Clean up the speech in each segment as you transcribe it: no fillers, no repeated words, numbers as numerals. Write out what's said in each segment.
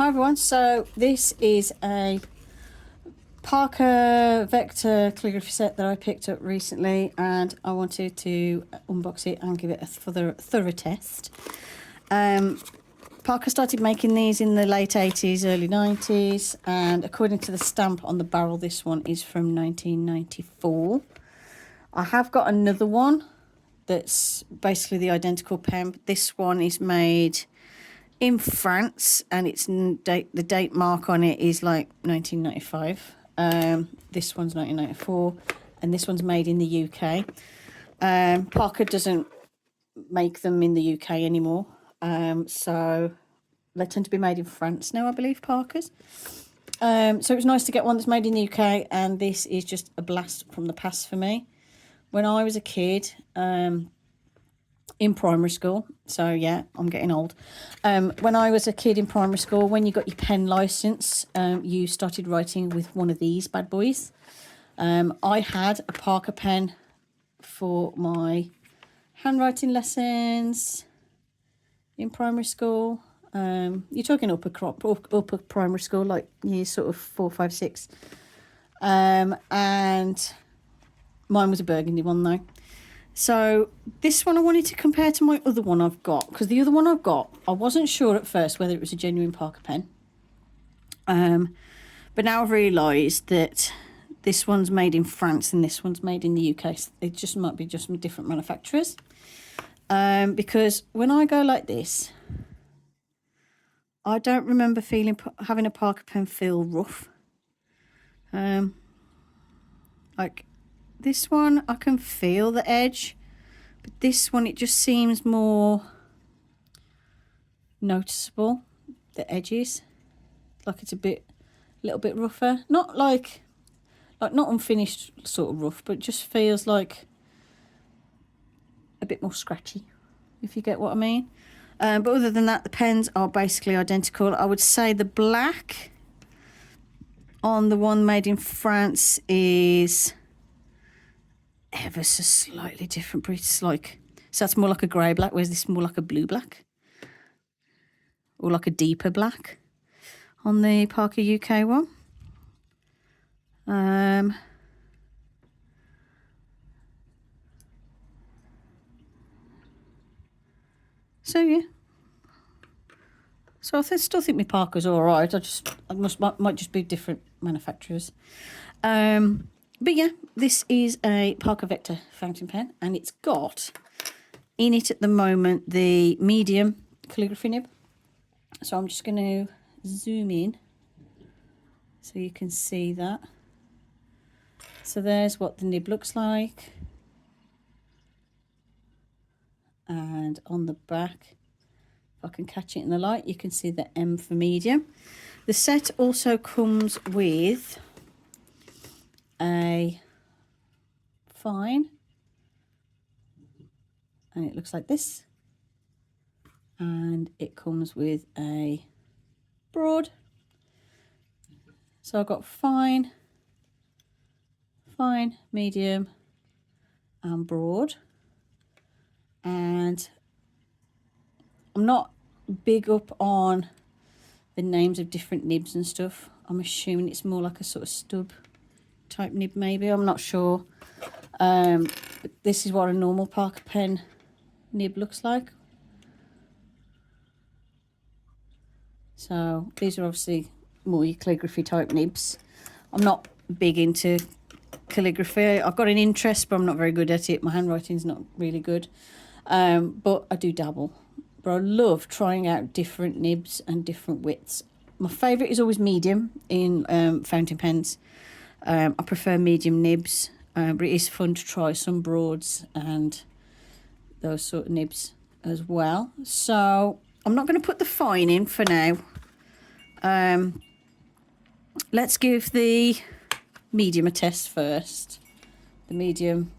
Hi everyone, so this is a Parker Vector calligraphy set that I picked up recently, and I wanted to unbox it and give it a thorough test. Parker started making these in the late 80s, early 90s, and according to the stamp on the barrel, this one is from 1994. I have got another one that's basically the identical pen. This one is made in France, and it's the date mark on it is like 1995. This one's 1994, and this one's made in the UK. Parker doesn't make them in the UK anymore, so they tend to be made in France now, I believe, Parker's. So it was nice to get one that's made in the UK, and this is just a blast from the past for me. When I was a kid, in primary school, so yeah, I'm getting old. When I was a kid in primary school, when you got your pen licence, you started writing with one of these bad boys. I had a Parker pen for my handwriting lessons in primary school. You're talking upper primary school, like years sort of 4, 5, 6. And mine was a burgundy one though. So this one I wanted to compare to my other one I've got, because the other one I've got, I wasn't sure at first whether it was a genuine Parker pen. But now I've realised that this one's made in France and this one's made in the UK. It just might be just different manufacturers. Because when I go like this, I don't remember having a Parker pen feel rough. Like this one, I can feel the edge, but this one, it just seems more noticeable, the edges. Like it's a little bit rougher. Not like not unfinished sort of rough, but just feels like a bit more scratchy, if you get what I mean. But other than that, the pens are basically identical. I would say the black on the one made in France is ever so slightly different, but it's like, so that's more like a grey black, whereas this is more like a blue black, or like a deeper black on the Parker UK one. So yeah, so I still think my Parker's all right. I might just be different manufacturers. But yeah, this is a Parker Vector fountain pen, and it's got in it at the moment the medium calligraphy nib. So I'm just going to zoom in so you can see that. So there's what the nib looks like. And on the back, if I can catch it in the light, you can see the M for medium. The set also comes with a fine, and it looks like this, and it comes with a broad. So I've got fine, medium and broad, and I'm not big up on the names of different nibs and stuff. I'm assuming it's more like a sort of stub type nib, maybe, I'm not sure. But this is what a normal Parker pen nib looks like. So these are obviously more your calligraphy type nibs. I'm not big into calligraphy. I've got an interest, but I'm not very good at it. My handwriting's not really good, but I do dabble. But I love trying out different nibs and different widths. My favourite is always medium in fountain pens. I prefer medium nibs, but it is fun to try some broads and those sort of nibs as well. So I'm not going to put the fine in for now. Let's give the medium a test first. The medium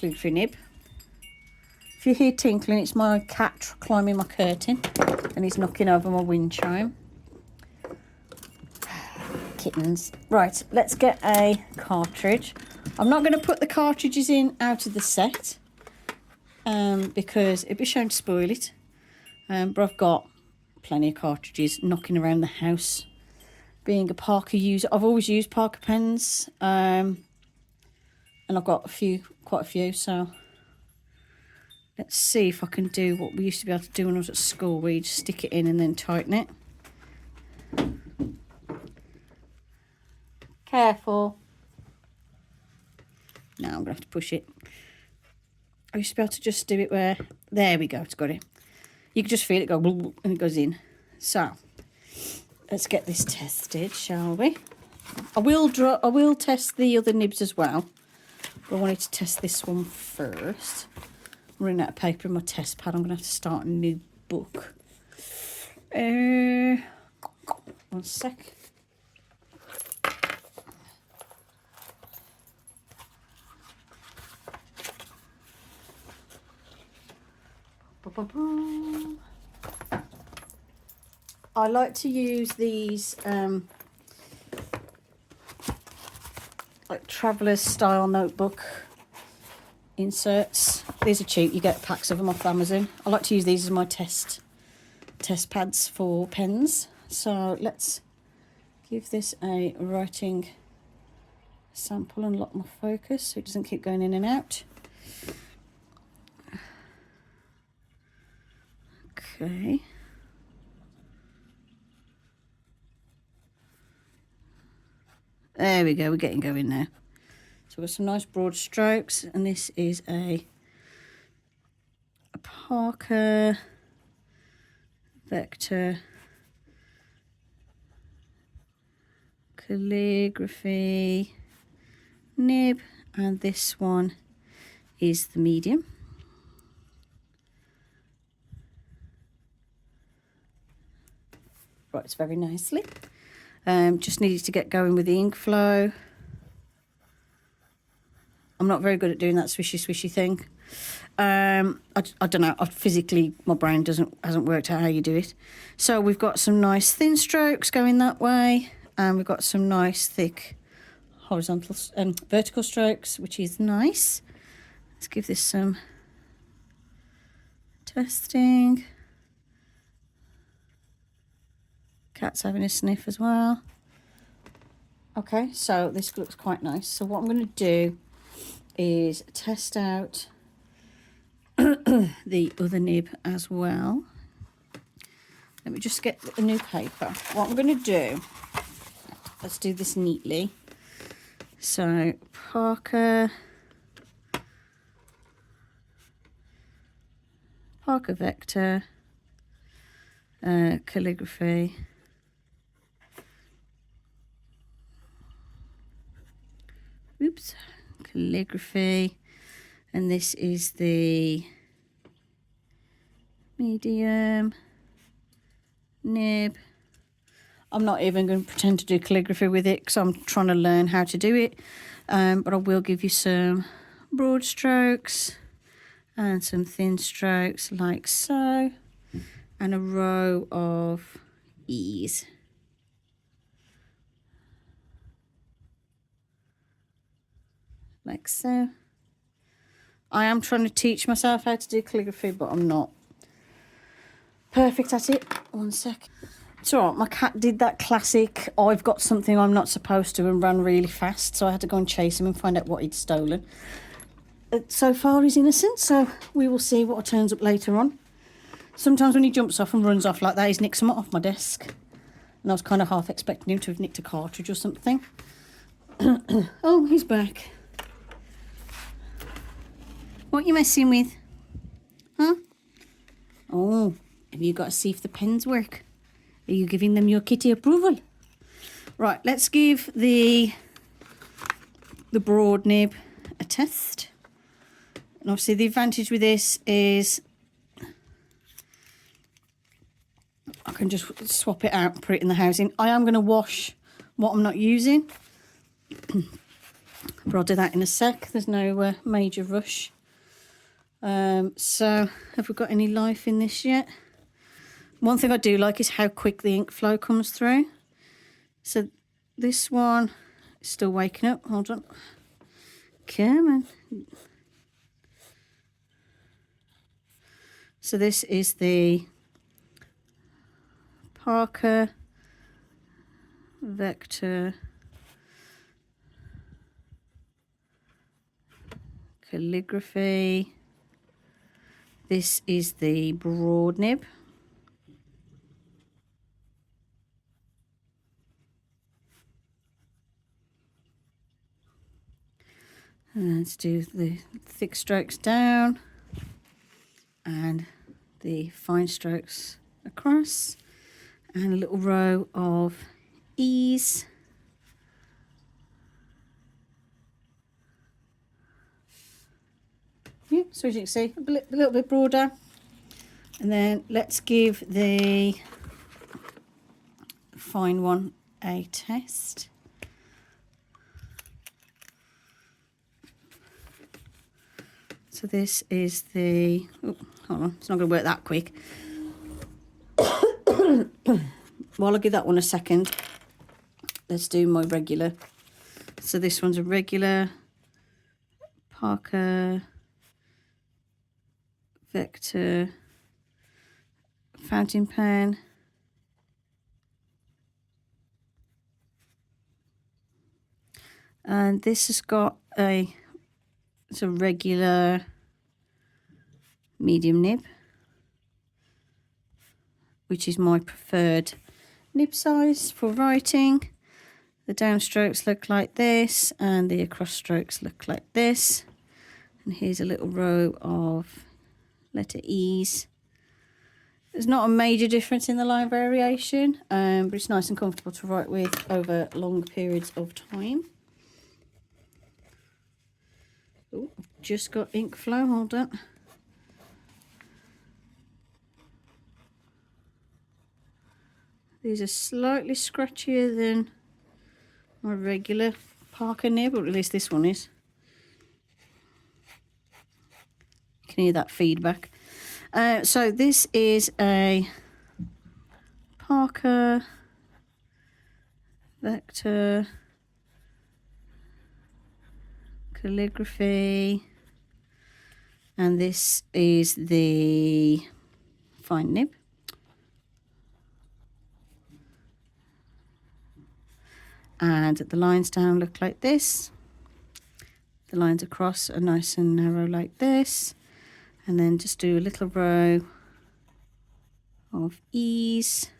calligraphy nib. If you hear tinkling, it's my cat climbing my curtain and he's knocking over my wind chime. Kittens. Right, let's get a cartridge. I'm not going to put the cartridges in out of the set because it'd be a shame to spoil it. But I've got plenty of cartridges knocking around the house. Being a Parker user, I've always used Parker pens, and I've got quite a few, so let's see if I can do what we used to be able to do when I was at school, where you just stick it in and then tighten it. Careful. Now I'm going to have to push it. I used to be able to just do it where, there we go, it's got it. You can just feel it go, and it goes in. So, let's get this tested, shall we? I will test the other nibs as well, but I wanted to test this one first. I'm running out of paper in my test pad. I'm going to have to start a new book. 1 sec. I like to use these like traveller's style notebook inserts. These are cheap, you get packs of them off Amazon. I like to use these as my test pads for pens. So let's give this a writing sample and lock my focus so it doesn't keep going in and out. Okay. There we go, we're getting going now. So we've got some nice broad strokes, and this is a Parker Vector Calligraphy nib, and this one is the medium. Writes very nicely. Just needed to get going with the ink flow. I'm not very good at doing that swishy thing. I don't know. Physically, my brain hasn't worked out how you do it. So we've got some nice thin strokes going that way, and we've got some nice thick horizontal and vertical strokes, which is nice. Let's give this some testing. Cat's having a sniff as well. Okay, so this looks quite nice. So what I'm going to do is test out the other nib as well. Let me just get a new paper. What I'm going to do, let's do this neatly. So Parker Vector Calligraphy. Oops, Calligraphy, and this is the medium nib. I'm not even going to pretend to do calligraphy with it because I'm trying to learn how to do it, but I will give you some broad strokes and some thin strokes like so, and a row of E's. Like so. I am trying to teach myself how to do calligraphy, but I'm not perfect at it. 1 sec. It's all right, my cat did that classic, I've got something I'm not supposed to, and ran really fast, so I had to go and chase him and find out what he'd stolen. So far he's innocent, so we will see what turns up later on. Sometimes when he jumps off and runs off like that, he's nicked something off my desk. And I was kind of half expecting him to have nicked a cartridge or something. Oh, he's back. What are you messing with? Huh? Oh, have you got to see if the pens work? Are you giving them your kitty approval? Right, let's give the broad nib a test. And obviously the advantage with this is I can just swap it out and put it in the housing. I am going to wash what I'm not using, but I'll do that in a sec. There's no major rush. So have we got any life in this yet? One thing I do like is how quick the ink flow comes through. So this one is still waking up. Hold on. Come on. So this is the Parker, Vector, Calligraphy. This is the broad nib. And let's do the thick strokes down and the fine strokes across, and a little row of E's. Yeah, so as you can see, a little bit broader. And then let's give the fine one a test. So this is the, oh, hold on, it's not going to work that quick. While I give that one a second, let's do my regular. So this one's a regular Parker, Vector, fountain pen, and this has got it's a regular medium nib, which is my preferred nib size for writing. The downstrokes look like this and the across strokes look like this. And here's a little row of letter E's. There's not a major difference in the line variation, but it's nice and comfortable to write with over long periods of time. Oh, just got ink flow, hold on. These are slightly scratchier than my regular Parker nib, or at least this one is. You can hear that feedback. So this is a Parker, Vector, Calligraphy, and this is the fine nib. And the lines down look like this. The lines across are nice and narrow like this. And then just do a little row of E's.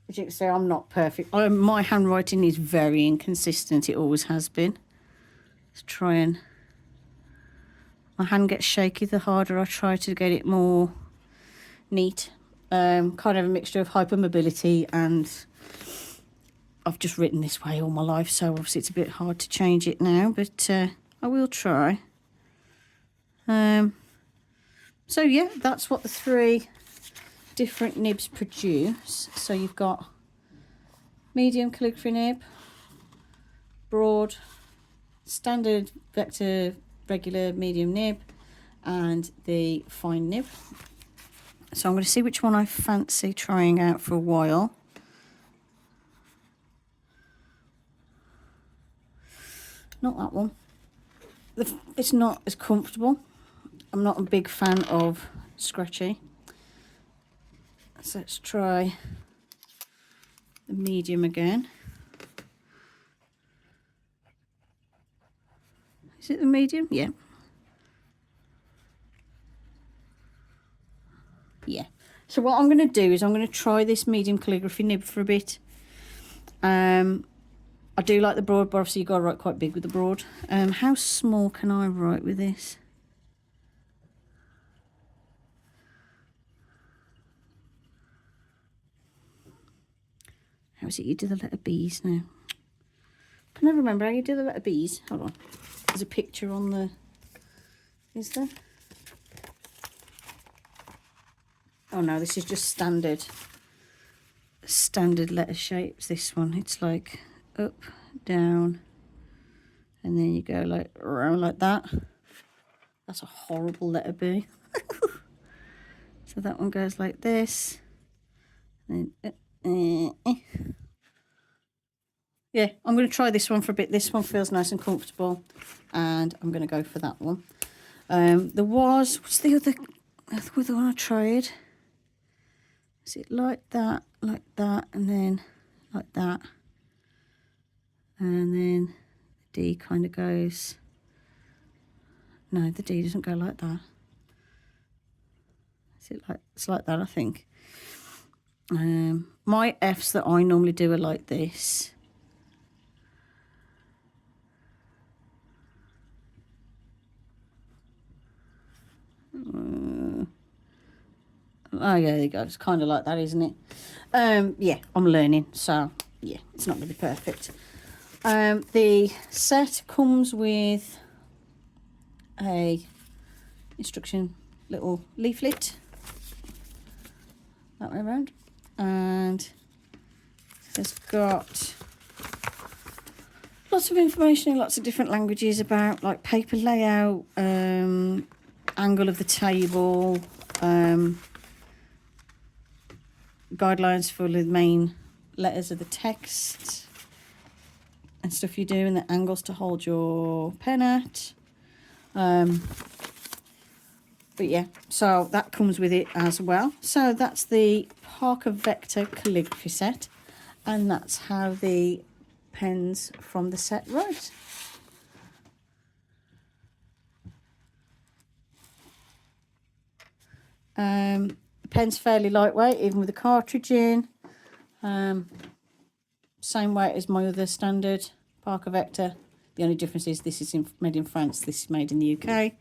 As you can see, I'm not perfect. My handwriting is very inconsistent. It always has been. Let's try and... My hand gets shaky the harder I try to get it more neat. Kind of a mixture of hypermobility and... I've just written this way all my life, so obviously it's a bit hard to change it now, but I will try. So yeah, that's what the 3 different nibs produce. So you've got medium calligraphy nib, broad, standard vector regular medium nib, and the fine nib. So I'm going to see which one I fancy trying out for a while. Not that one. It's not as comfortable. I'm not a big fan of scratchy. So let's try the medium again. Is it the medium? Yeah. Yeah. So what I'm going to do is I'm going to try this medium calligraphy nib for a bit. I do like the broad, but obviously you've got to write quite big with the broad. How small can I write with this? How is it you do the letter B's now? I can never remember how you do the letter B's. Hold on. There's a picture on the... Is there? Oh no, this is just standard letter shapes. This one, it's like up, down, and then you go like around like that. That's a horrible letter B. So that one goes like this. And then, yeah, I'm going to try this one for a bit. This one feels nice and comfortable, and I'm going to go for that one. What's the other one I tried? Is it like that, and then like that, and then the D kind of goes, no, the D doesn't go like that. Is it like, it's like that, I think. My Fs that I normally do are like this. Oh yeah, there you go. It's kind of like that, isn't it? Yeah, I'm learning, so yeah, it's not going to be perfect. The set comes with a instruction little leaflet that way around, and it's got lots of information in lots of different languages about like paper layout, angle of the table, guidelines for the main letters of the text and stuff you do, and the angles to hold your pen at. But yeah, so that comes with it as well. So that's the Parker Vector calligraphy set, and that's how the pens from the set write. The pen's fairly lightweight, even with the cartridge in. Same weight as my other standard Parker Vector. The only difference is this is made in France, this is made in the UK.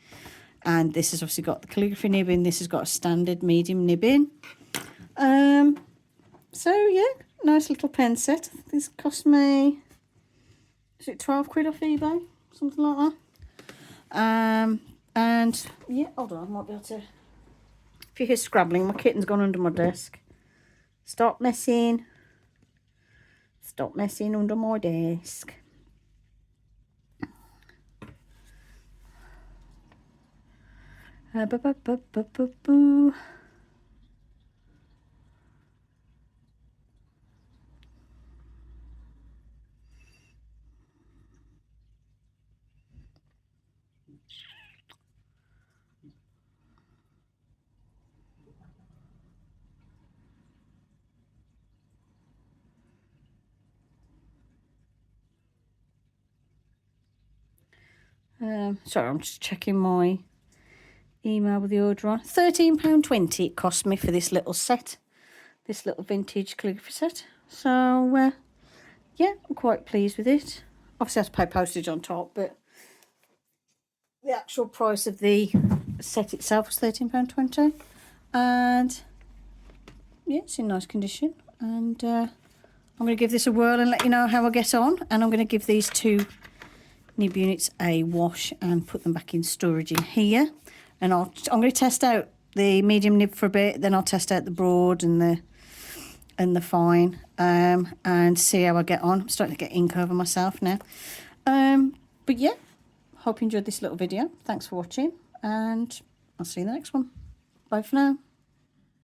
And this has obviously got the calligraphy nib in, this has got a standard medium nib in. So yeah, nice little pen set. This cost me, is it 12 quid off eBay? Something like that. And yeah, hold on, I might be able to, if you hear scrabbling, my kitten's gone under my desk. Stop messing. Stop messing under my desk. Sorry, I'm just checking my email with the order on. £13.20 it cost me for this little set, this little vintage calligraphy set. So yeah, I'm quite pleased with it. Obviously I have to pay postage on top, but the actual price of the set itself was £13.20, and yeah, it's in nice condition. And I'm going to give this a whirl and let you know how I get on, and I'm going to give these two nib units a wash and put them back in storage in here. And I'm going to test out the medium nib for a bit, then I'll test out the broad and the fine, and see how I get on. I'm starting to get ink over myself now. But yeah, hope you enjoyed this little video. Thanks for watching, and I'll see you in the next one. Bye for now.